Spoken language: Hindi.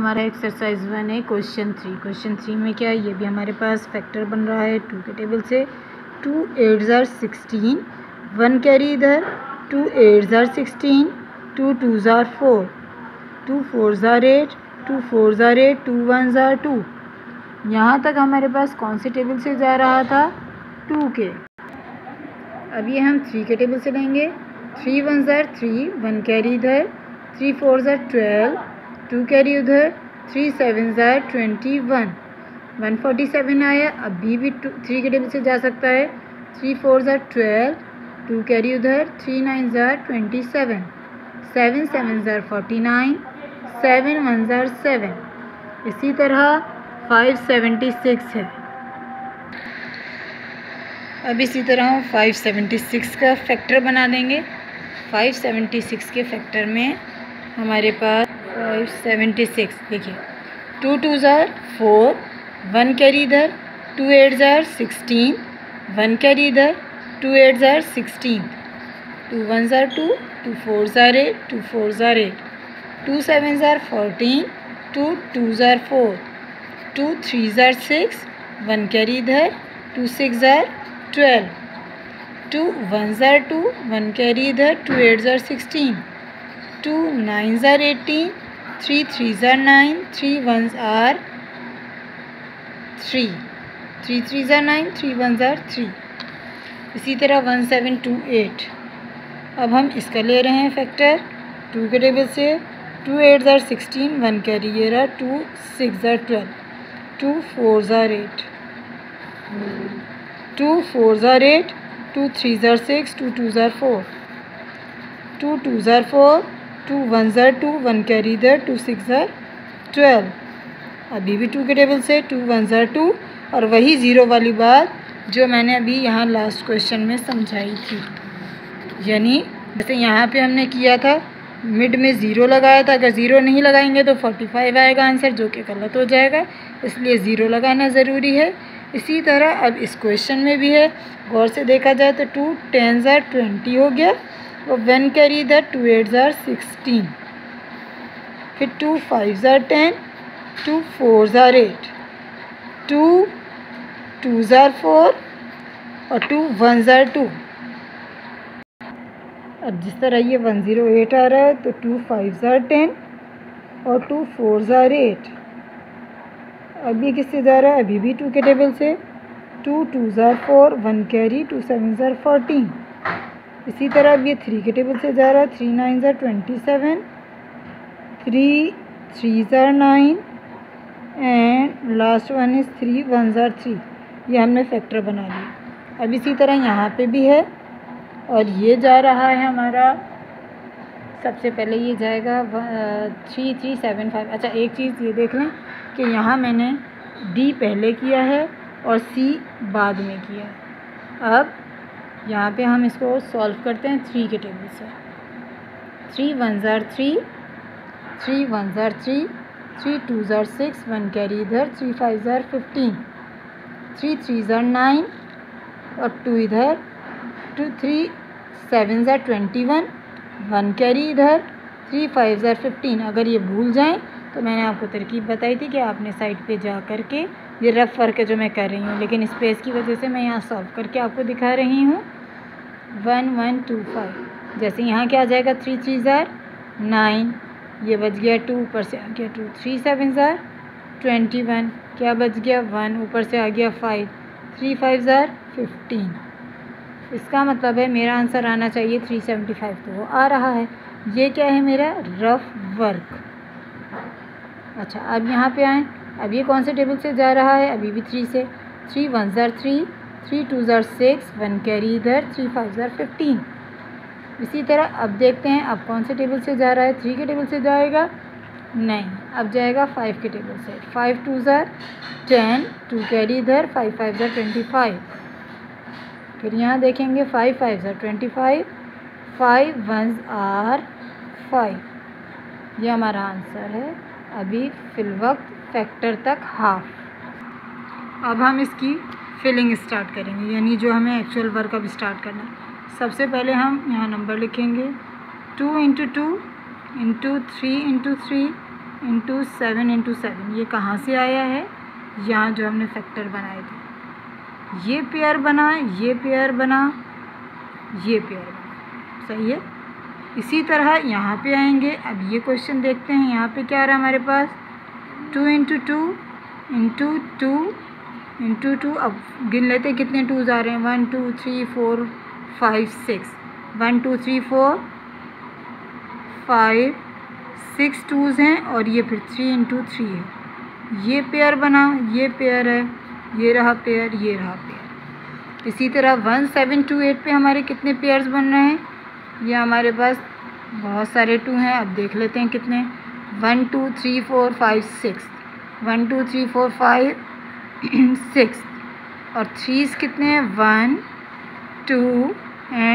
हमारा एक्सरसाइज 1 है क्वेश्चन 3। क्वेश्चन 3 में क्या है, ये भी हमारे पास फैक्टर बन रहा है 2 के टेबल से। 2 8s are 16, 1 कैरी इधर, 2 8s are 16, 2 2s are 4, 2 4s are 8, 2 4s are 8, 2 1s are 2। यहाँ तक हमारे पास कौन से टेबल से जा रहा था, 2 के। अब ये हम 3 के टेबल से लेंगे। 3 1s are 3, 1 कैरी इधर, 3 4s are 12, 2 कैरी उधर, 3 7s are 21, 147 आया। अभी भी 3 के टेबल से जा सकता है। 3 4s are 12, 2 कैरी उधर, 3 9s are 27, 7 7s are 49, 7 1s are 7। इसी तरह 576 है। अब इसी तरह हम 576 का फैक्टर बना देंगे। 576 के फैक्टर में हमारे पास 576 देखिए, 2 2s are 4, 1 कैरी इधर, 2 8s are 16, 1 कैरी इधर, 2 8s are 16, 2 1s are 2, 2 4s are 8, 2 4s are 8, 2 7s are 14, 2 2s are 4, 2 3s are 6, 1 carry इधर, 2 6s are 12, 2 1s are 2, 1 carry इधर, 2 8s are 16, 2 9s are 18, 3 3s are 9, 3 1s are 3, 3 3s are 9, 3 1s are 3। इसी तरह 1728। अब हम इसका ले रहे हैं फैक्टर 2 के टेबल से। 2 8s are 16, 1 कैरी ये रहा, 2 6s are 12, 2 4s are 8, 2 4s are 8, 2 3s are 6, 2 2s are 4, 2 2s are 4, 2 1s are 2, 1 carry इधर, 2 6s are 12। अभी भी 2 के टेबल से 2 1s are 2, और वही ज़ीरो वाली बात जो मैंने अभी यहाँ लास्ट क्वेश्चन में समझाई थी। यानी जैसे यहाँ पे हमने किया था, मिड में ज़ीरो लगाया था। अगर ज़ीरो नहीं लगाएंगे तो 45 आएगा आंसर, जो कि गलत हो जाएगा, इसलिए ज़ीरो लगाना ज़रूरी है। इसी तरह अब इस क्वेश्चन में भी है, गौर से देखा जाए तो 2 10s are 20 हो गया, और 1 कैरी इधर, 2 8s are 16, फिर 2 5s are 10, 2 4s are 8, 2 2s are 4, और 2 1s are 2। अब जिस तरह ये 108 आ रहा है तो 2 5s are 10 और 2 4s are 8। अब ये किससे जा रहा है, अभी भी 2 के टेबल से। 2 2s are 4, 1 carry, 2 7s are 14। इसी तरह अब ये 3 के टेबल से जा रहा है। 3 9s are 27, 3 3s are 9, and last one is 3 1s are 3। ये हमने फैक्टर बना लिया। अब इसी तरह यहाँ पे भी है, और ये जा रहा है हमारा, सबसे पहले ये जाएगा 3 3 7 5। अच्छा, एक चीज़ ये देख लें कि यहाँ मैंने डी पहले किया है और सी बाद में किया है। अब यहाँ पे हम इसको सॉल्व करते हैं 3 के टेबल से। 3 1s are 3, 3 1s are 3, 3 2s are 6, 1 carry इधर, 3 5s are 15, 3 3s are 9, और 2 इधर, 2 3 7s are 21, 1 कैरी इधर, 3 5s are 15। अगर ये भूल जाएं तो मैंने आपको तरकीब बताई थी कि आपने साइड पे जा कर के, ये रफ वर्क है जो मैं कर रही हूँ, लेकिन स्पेस की वजह से मैं यहाँ सॉल्व करके आपको दिखा रही हूँ। 1 1 2 5। जैसे यहाँ क्या आ जाएगा, 3 3s are 9, ये बच गया 2, ऊपर से आ गया 2, 3 7s are 21, क्या बच गया 1, ऊपर से आ गया 5, 3 5s are 15। इसका मतलब है मेरा आंसर आना चाहिए 375, तो वो आ रहा है। ये क्या है, मेरा रफ वर्क। अच्छा, अब यहाँ पे आएँ। अब ये कौन से टेबल से जा रहा है, अभी भी 3 से। 3 1s are 3, 3 2s are 6, 1 carry इधर, 3 5s are 15। इसी तरह अब देखते हैं अब कौन से टेबल से जा रहा है। 3 के टेबल से जाएगा नहीं, अब जाएगा 5 के टेबल से। 5 2s are 10, 2 कैरी इधर, 5 5s are 25। फिर यहाँ देखेंगे 5 5s are 25, 5 1s are 5। ये हमारा आंसर है। अभी फिलवक्त फैक्टर तक हाफ। अब हम इसकी फिलिंग स्टार्ट करेंगे, यानी जो हमें एक्चुअल वर्क अब स्टार्ट करना है। सबसे पहले हम यहाँ नंबर लिखेंगे 2 × 2 × 3 × 3 इंटू 7 इंटू 7, ये कहाँ से आया है? यहाँ जो हमने फैक्टर बनाए थे, ये पेयर बना, ये पेयर बना, ये पेयर बना, सही है। इसी तरह यहाँ पे आएंगे। अब ये क्वेश्चन देखते हैं, यहाँ पे क्या आ रहा है हमारे पास? 2 इंटू 2 इंटू 2 इंटू 2। अब गिन लेते हैं कितने 2s आ रहे हैं। 1 2 3 4 5 6, 1 2 3 4 5 6 2s हैं, और ये फिर 3 इंटू 3 है। ये पेयर बना, ये पेयर है, ये रहा पेयर, ये रहा पेयर। इसी तरह 1 7 2 8 पे हमारे कितने पेयर्स बन रहे हैं? ये हमारे पास बहुत सारे 2 हैं। अब देख लेते हैं कितने। 1 2 3 4 5 6, 1 2 3 4 5 6, और 3s कितने हैं? 1 2 एंड